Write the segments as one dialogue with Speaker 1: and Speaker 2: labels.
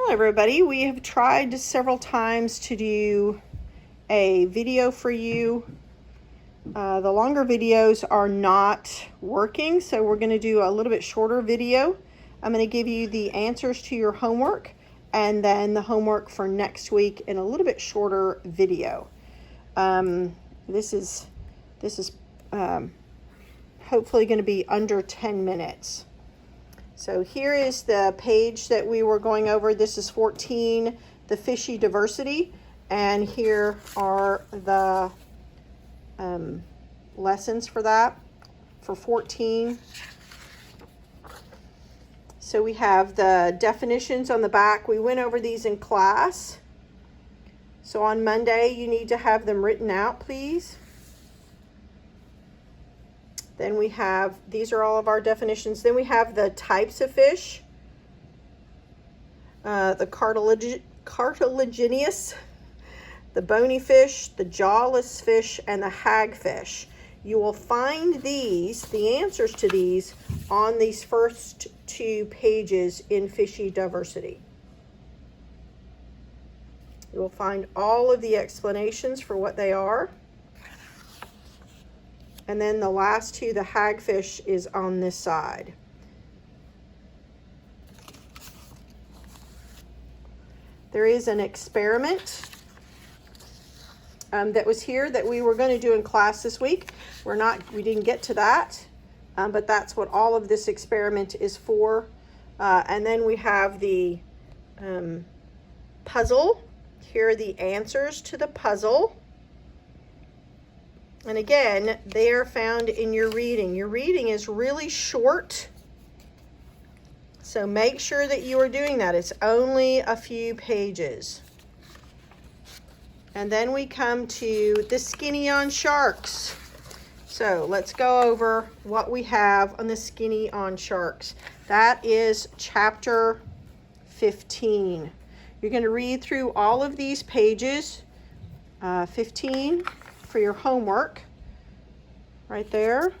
Speaker 1: Well, everybody, we have tried several times to do a video for you. The longer videos are not working, so we're going to do a little bit shorter video. I'm going to give you the answers to your homework and then the homework for next week in a little bit shorter video. This is hopefully going to be under 10 minutes. So here is the page that we were going over. This is 14, the fishy diversity, and here are the lessons for that, for 14. So we have the definitions on the back. We went over these in class. So on Monday, you need to have them written out, please. Then we have, these are all of our definitions. Then we have the types of fish, the cartilaginous, the bony fish, the jawless fish, and the hagfish. You will find these, the answers to these, on these first 2 pages in Fishy Diversity. You will find all of the explanations for what they are. And then the last 2, the hagfish, is on this side. There is an experiment that was here that we were going to do in class this week. We didn't get to that, but that's what all of this experiment is for. And then we have the puzzle. Here are the answers to the puzzle. And again, they are found in your reading. Your reading is really short, so make sure that you are doing that. It's only a few pages. And then we come to the skinny on sharks. So let's go over what we have on the skinny on sharks. That is chapter 15. You're going to read through all of these pages, 15. For your homework right there.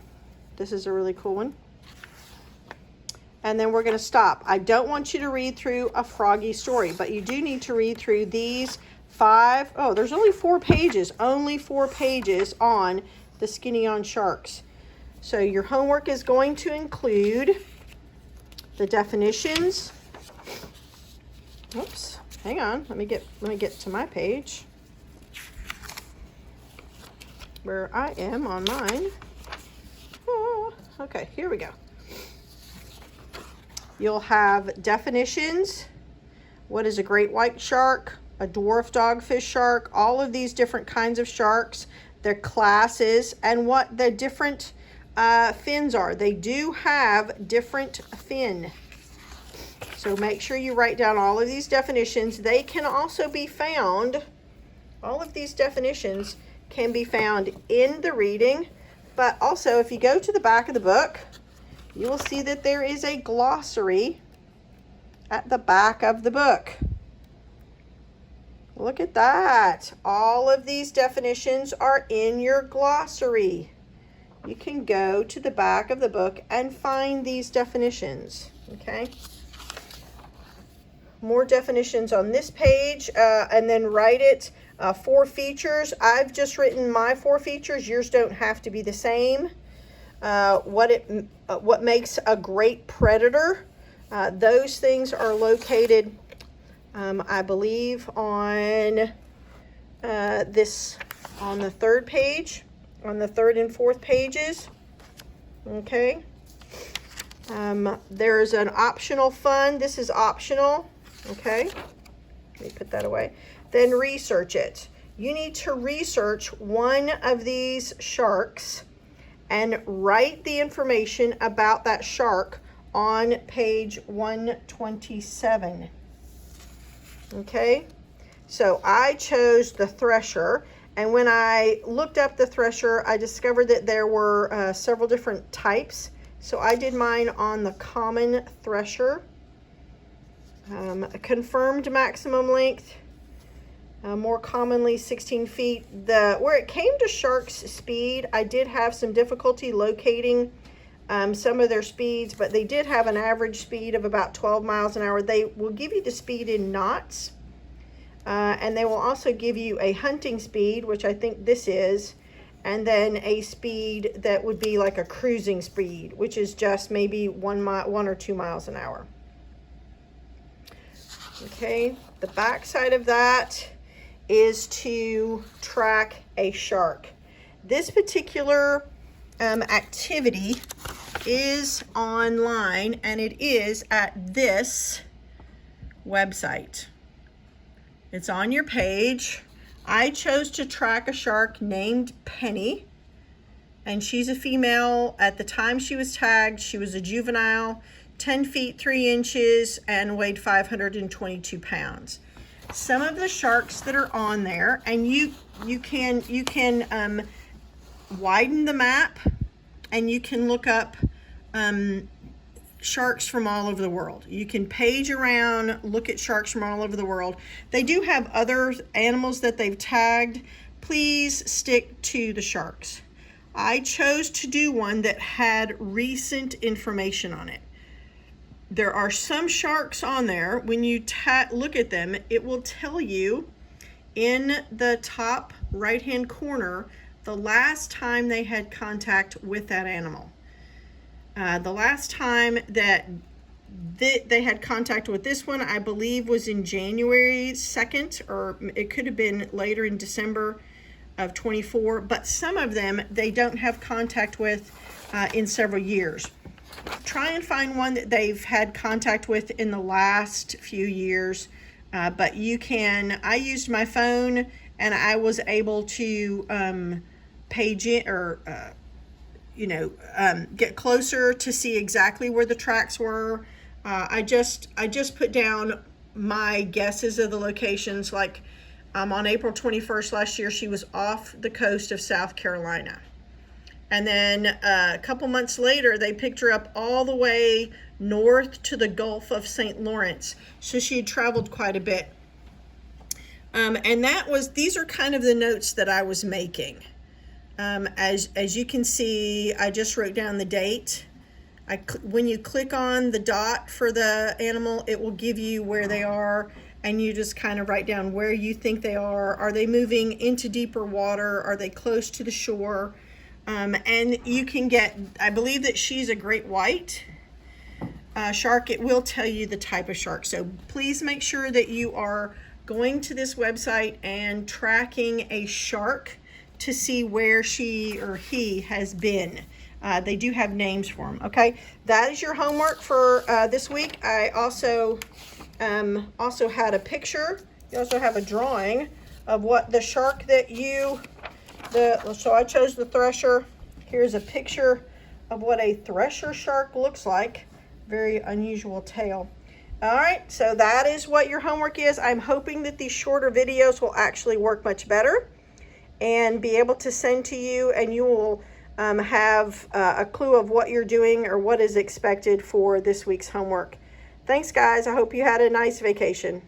Speaker 1: This is a really cool one. And then we're going to stop. I don't want you to read through a froggy story, but you do need to read through these 5. Oh, there's only 4 pages. Only 4 pages on the skinny on sharks. So your homework is going to include the definitions. Oops, hang on. Let me get to my page, where I am on mine. Oh, okay, here we go. You'll have definitions. What is a great white shark? A dwarf dogfish shark? All of these different kinds of sharks, their classes, and what the different fins are. They do have different fin. So make sure you write down all of these definitions. They can also be found, all of these definitions can be found in the reading, but also if you go to the back of the book, you will see that there is a glossary at the back of the book. Look at that. All of these definitions are in your glossary. You can go to the back of the book and find these definitions, okay? More definitions on this page, and then write it. 4 features. I've just written my 4 features. Yours don't have to be the same. What makes a great predator? Those things are located, I believe, on on the 3rd page, on the 3rd and 4th pages. Okay. There's an optional fun. This is optional. Okay. Let me put that away. Then research it. You need to research one of these sharks and write the information about that shark on page 127. Okay, so I chose the thresher, and when I looked up the thresher, I discovered that there were several different types. So I did mine on the common thresher. A confirmed maximum length, more commonly 16 feet. Where it came to shark's speed, I did have some difficulty locating some of their speeds, but they did have an average speed of about 12 miles an hour. They will give you the speed in knots, and they will also give you a hunting speed, which I think this is, and then a speed that would be like a cruising speed, which is just maybe 1 or 2 miles an hour. Okay, the back side of that is to track a shark. This particular activity is online, and it is at this website. It's on your page. I chose to track a shark named Penny, and she's a female. At the time she was tagged, she was a juvenile, 10 feet 3 inches, and weighed 522 pounds. Some of the sharks that are on there, and you can widen the map, and you can look up sharks from all over the world. You can page around, look at sharks from all over the world. They do have other animals that they've tagged. Please stick to the sharks. I chose to do one that had recent information on it. There are some sharks on there. When you look at them, it will tell you in the top right-hand corner the last time they had contact with that animal. The last time that they had contact with this one, I believe, was in January 2nd, or it could have been later in December of 24, but some of them they don't have contact with in several years. Try and find one that they've had contact with in the last few years, but you can. I used my phone, and I was able to page it, or get closer to see exactly where the tracks were. I just put down my guesses of the locations. Like on April 21st last year, she was off the coast of South Carolina. And then a couple months later, they picked her up all the way north to the Gulf of St. Lawrence. So she had traveled quite a bit. And these are kind of the notes that I was making. As you can see, I just wrote down the date. When you click on the dot for the animal, it will give you where they are, and you just kind of write down where you think they are. Are they moving into deeper water? Are they close to the shore? And you can get, I believe that she's a great white shark. It will tell you the type of shark. So please make sure that you are going to this website and tracking a shark to see where she or he has been. They do have names for them. Okay, that is your homework for this week. I also had a picture. You also have a drawing of what the shark that so I chose the thresher. Here's a picture of what a thresher shark looks like. Very unusual tail. All right, so that is what your homework is. I'm hoping that these shorter videos will actually work much better and be able to send to you, and you will have a clue of what you're doing or what is expected for this week's homework. Thanks, guys. I hope you had a nice vacation.